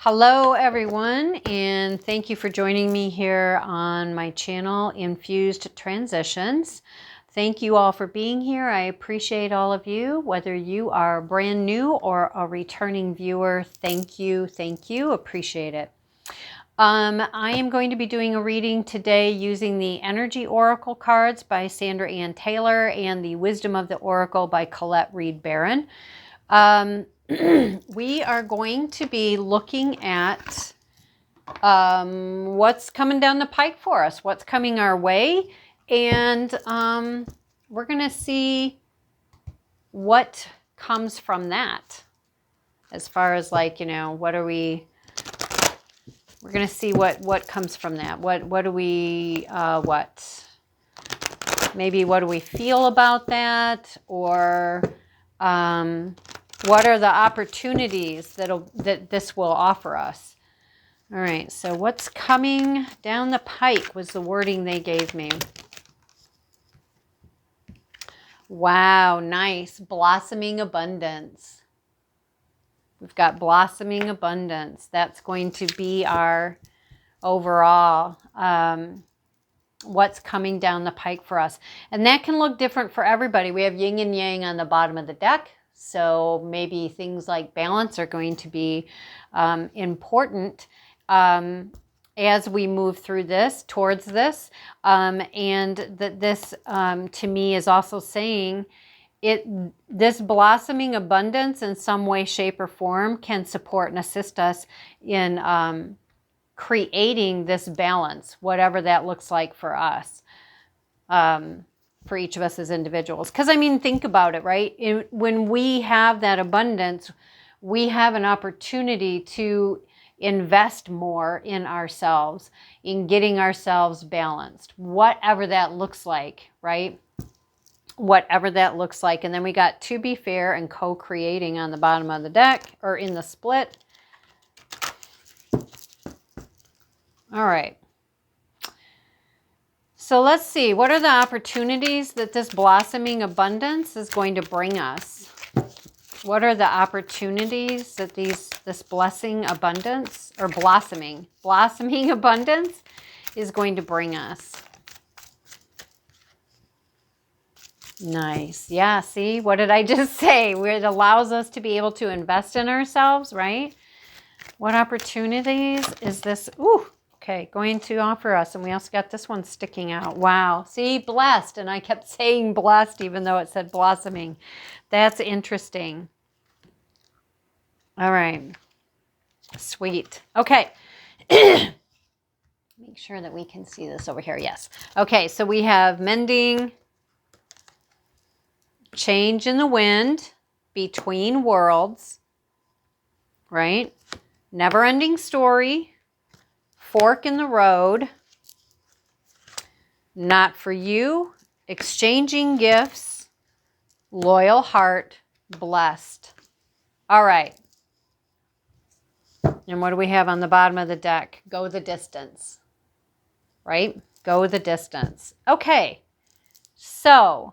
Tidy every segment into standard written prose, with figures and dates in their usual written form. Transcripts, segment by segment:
Hello everyone, and thank you for joining me here on my channel, Infused Transitions. Thank you all for being here. I appreciate all of you, whether you are brand new or a returning viewer. Thank you, appreciate it. I am going to be doing a reading today using the Energy Oracle cards by Sandra Ann Taylor and the Wisdom of the Oracle by Colette Reed Barron. We are going to be looking at what's coming down the pike for us, what's coming our way, and we're going to see what comes from that. As far as like, what are we're going to see what comes from that. What do we, maybe what do we feel about that, or what are the opportunities that this will offer us? All right, so what's coming down the pike was the wording they gave me. Wow, nice. Blossoming abundance. We've got blossoming abundance. That's going to be our overall what's coming down the pike for us. And that can look different for everybody. We have yin and yang on the bottom of the deck. So maybe things like balance are going to be important as we move through this, towards this. And that this, to me, is also saying this blossoming abundance in some way, shape, or form can support and assist us in creating this balance, whatever that looks like for us. For each of us as individuals. Because, I mean, think about it, right? When we have that abundance, we have an opportunity to invest more in ourselves, in getting ourselves balanced, whatever that looks like, right? Whatever that looks like. And then we got to be fair and co-creating on the bottom of the deck, or in the split. All right. So let's see, what are the opportunities that this blossoming abundance is going to bring us? What are the opportunities that this blessing abundance, or blossoming abundance is going to bring us? Nice. Yeah, see, what did I just say? It allows us to be able to invest in ourselves, right? What opportunities is this? Ooh. Okay, going to offer us. And we also got this one sticking out. Wow. See, blessed. And I kept saying blessed even though it said blossoming. That's interesting. All right. Sweet. Okay. Make sure that we can see this over here. Yes. Okay, so we have mending, change in the wind, between worlds, right? Never-ending story. Fork in the road, not for you, exchanging gifts, loyal heart, blessed. All right. And what do we have on the bottom of the deck? Go the distance, right? Go the distance. Okay. So,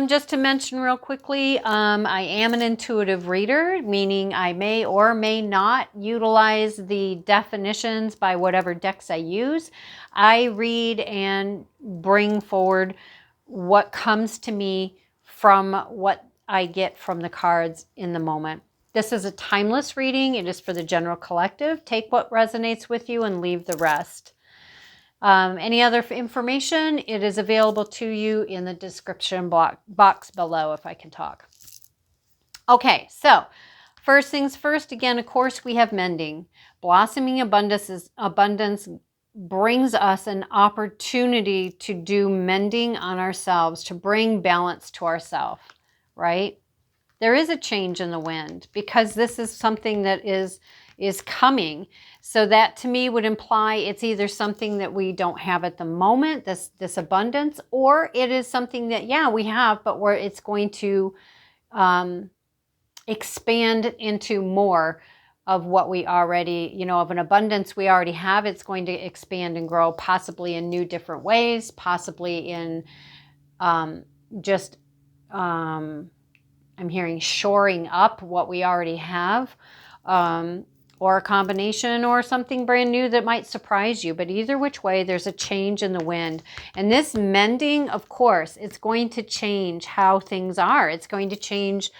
just to mention real quickly, I am an intuitive reader, meaning I may or may not utilize the definitions by whatever decks I use. I read and bring forward what comes to me from what I get from the cards in the moment. This is a timeless reading. It is for the general collective. Take what resonates with you and leave the rest. Any other information, it is available to you in the description box below, if I can talk. Okay, so first things first, again, of course, we have mending. Blossoming abundance brings us an opportunity to do mending on ourselves, to bring balance to ourselves, right? There is a change in the wind because this is something that is coming. So that to me would imply it's either something that we don't have at the moment, this abundance, or it is something that, yeah, we have, but where it's going to expand into more of what we already, of an abundance we already have. It's going to expand and grow, possibly in new different ways, possibly in I'm hearing shoring up what we already have. or a combination or something brand new that might surprise you. But either which way, there's a change in the wind. And this mending, of course, it's going to change how things are. It's going to change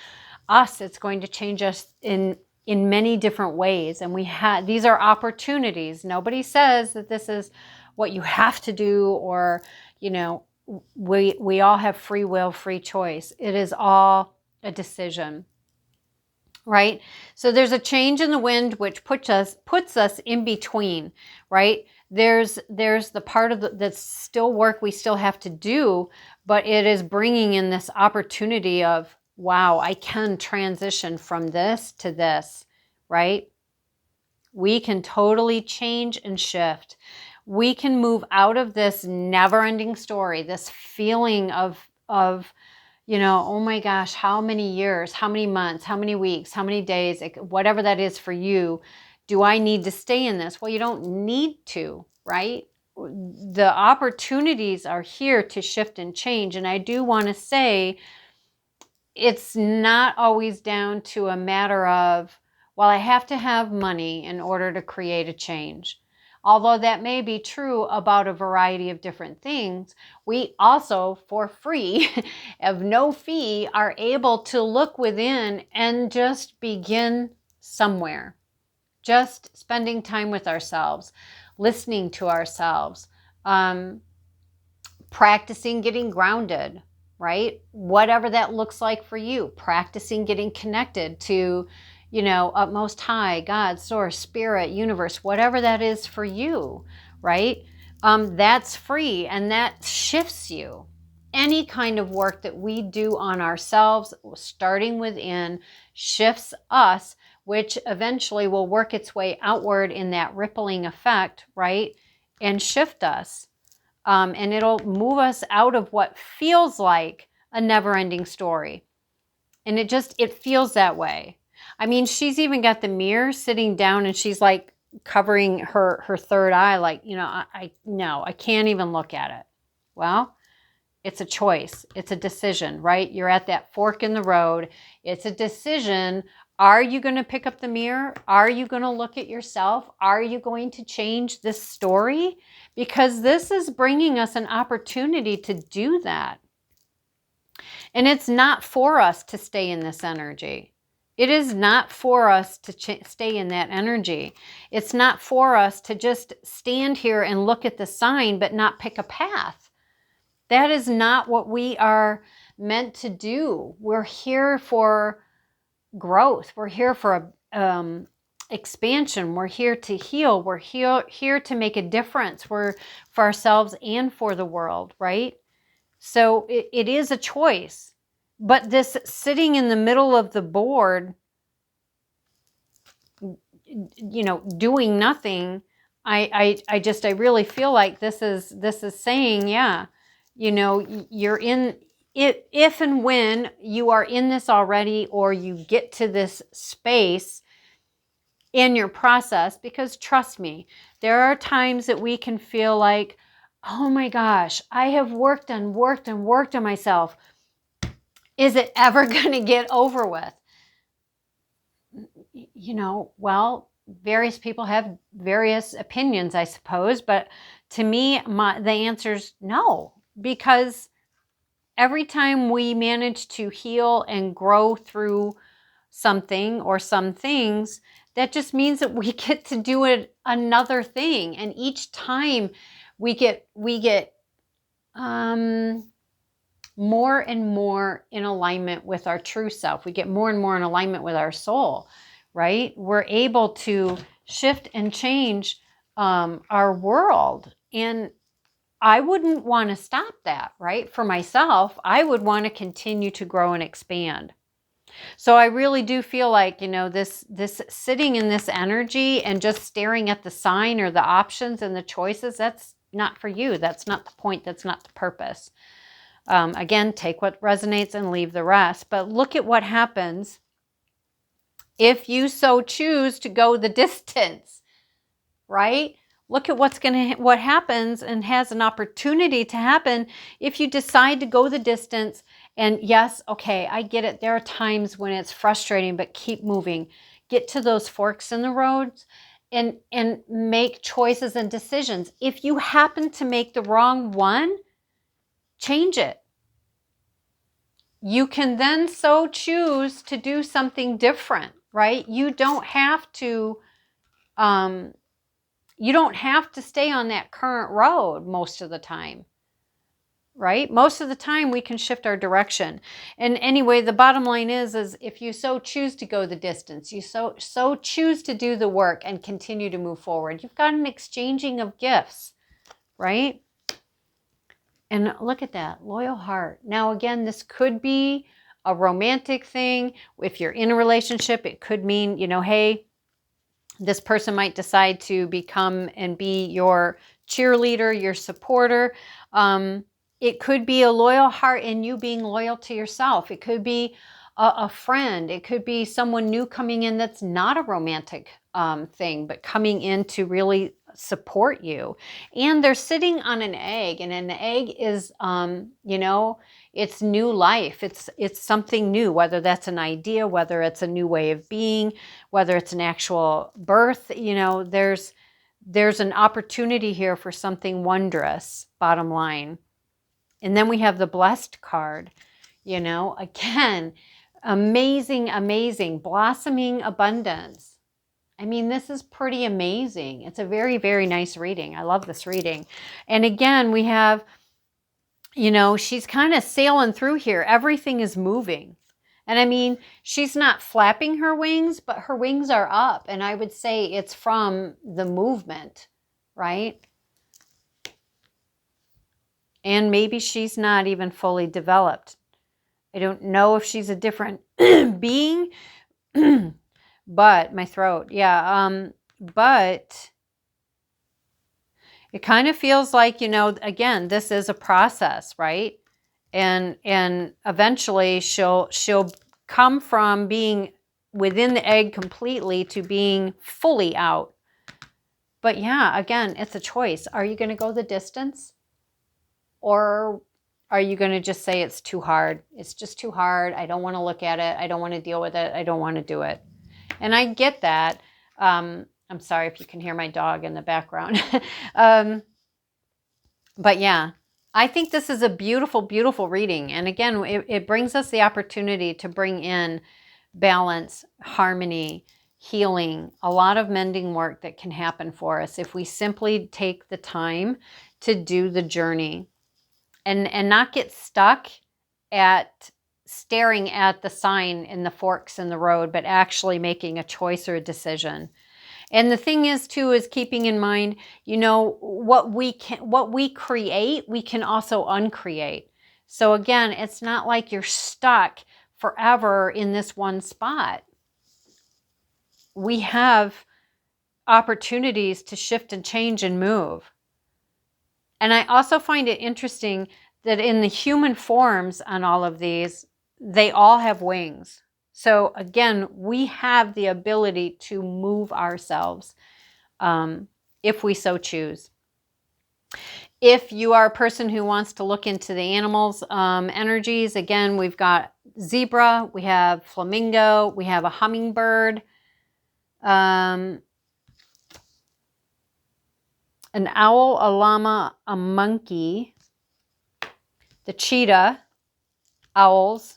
us. It's going to change us in many different ways. And these are opportunities. Nobody says that this is what you have to do, or, you know, we all have free will, free choice. It is all a decision. Right? So there's a change in the wind, which puts us in between, right? There's the part of that's still work we still have to do, but it is bringing in this opportunity of, wow, I can transition from this to this, right? We can totally change and shift. We can move out of this never-ending story, this feeling of you know, oh my gosh, how many years, how many months, how many weeks, how many days, whatever that is for you, do I need to stay in this? Well, you don't need to, right? The opportunities are here to shift and change. And I do want to say, it's not always down to a matter of, well, I have to have money in order to create a change. Although that may be true about a variety of different things, we also, for free, of no fee, are able to look within and just begin somewhere. Just spending time with ourselves, listening to ourselves, practicing getting grounded, right? Whatever that looks like for you, practicing getting connected to, you know, utmost high, God, source, spirit, universe, whatever that is for you, right? That's free, and that shifts you. Any kind of work that we do on ourselves, starting within, shifts us, which eventually will work its way outward in that rippling effect, right? And shift us. And it'll move us out of what feels like a never-ending story. And it feels that way. I mean, she's even got the mirror sitting down, and she's like covering her third eye, like, you know, I can't even look at it. Well, it's a choice. It's a decision, right? You're at that fork in the road. It's a decision. Are you going to pick up the mirror? Are you going to look at yourself? Are you going to change this story? Because this is bringing us an opportunity to do that. And it's not for us to stay in this energy. It is not for us to stay in that energy. It's not for us to just stand here and look at the sign but not pick a path. That is not what we are meant to do. We're here for growth. We're here for expansion. We're here to heal. We're here to make a difference. We're for ourselves and for the world, right? So it is a choice. But this sitting in the middle of the board, you know, doing nothing, I really feel like this is saying, yeah, you know, you're in it, if and when you are in this already, or you get to this space in your process, because trust me, there are times that we can feel like, oh my gosh, I have worked on myself. Is it ever going to get over with? You know, well, various people have various opinions, I suppose, but to me, the answer is no, because every time we manage to heal and grow through something or some things, that just means that we get to do another thing. And each time we get more and more in alignment with our true self. We get more and more in alignment with our soul, right? We're able to shift and change our world. And I wouldn't want to stop that, right? For myself, I would want to continue to grow and expand. So I really do feel like, you know, this sitting in this energy and just staring at the sign or the options and the choices, that's not for you. That's not the point. That's not the purpose. Again, take what resonates and leave the rest. But look at what happens if you so choose to go the distance, right? Look at what happens and has an opportunity to happen if you decide to go the distance. And yes, okay, I get it. There are times when it's frustrating, but keep moving. get to those forks in the roads and make choices and decisions. If you happen to make the wrong one, change it. You can then so choose to do something different, right? You don't have to stay on that current road most of the time, right? Most of the time we can shift our direction. And anyway, the bottom line is if you so choose to go the distance, you so choose to do the work and continue to move forward, you've got an exchanging of gifts, right? And look at that, loyal heart. Now, again, this could be a romantic thing. If you're in a relationship, it could mean, hey, this person might decide to become and be your cheerleader, your supporter. It could be a loyal heart in you being loyal to yourself. It could be a friend. It could be someone new coming in that's not a romantic thing, but coming in to really support you. And they're sitting on an egg, and an egg is, it's new life. It's something new, whether that's an idea, whether it's a new way of being, whether it's an actual birth. There's an opportunity here for something wondrous, bottom line. And then we have the blessed card, again, amazing, amazing, blossoming abundance. I mean, this is pretty amazing. It's a very, very nice reading. I love this reading. And again, we have, she's kind of sailing through here. Everything is moving. And I mean, she's not flapping her wings, but her wings are up. And I would say it's from the movement, right? And maybe she's not even fully developed. I don't know if she's a different being, but my throat, yeah. But it kind of feels like, again, this is a process, right? And eventually she'll come from being within the egg completely to being fully out. But yeah, again, it's a choice. Are you going to go the distance? Or are you going to just say it's too hard? It's just too hard. I don't want to look at it. I don't want to deal with it. I don't want to do it. And I get that. I'm sorry if you can hear my dog in the background. But yeah, I think this is a beautiful, beautiful reading. And again, it brings us the opportunity to bring in balance, harmony, healing, a lot of mending work that can happen for us if we simply take the time to do the journey and not get stuck at staring at the sign in the forks in the road, but actually making a choice or a decision. And the thing is too, is keeping in mind, what we create, we can also uncreate. So again, it's not like you're stuck forever in this one spot. We have opportunities to shift and change and move. And I also find it interesting that in the human forms on all of these, they all have wings. So again, we have the ability to move ourselves if we so choose. If you are a person who wants to look into the animals' energies, again, we've got zebra, we have flamingo, we have a hummingbird, an owl, a llama, a monkey, the cheetah, owls,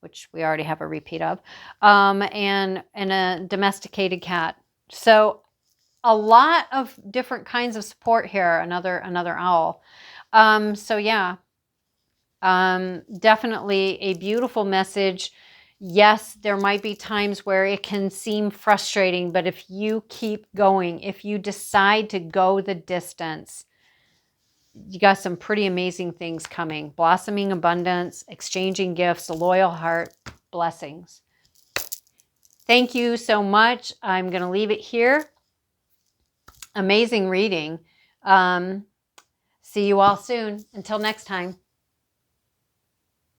which we already have a repeat of, and a domesticated cat. So a lot of different kinds of support here. Another owl. So yeah, definitely a beautiful message. Yes, there might be times where it can seem frustrating, but if you keep going, if you decide to go the distance, you got some pretty amazing things coming. Blossoming abundance, exchanging gifts, a loyal heart, blessings. Thank you so much. I'm going to leave it here. Amazing reading. See you all soon. Until next time.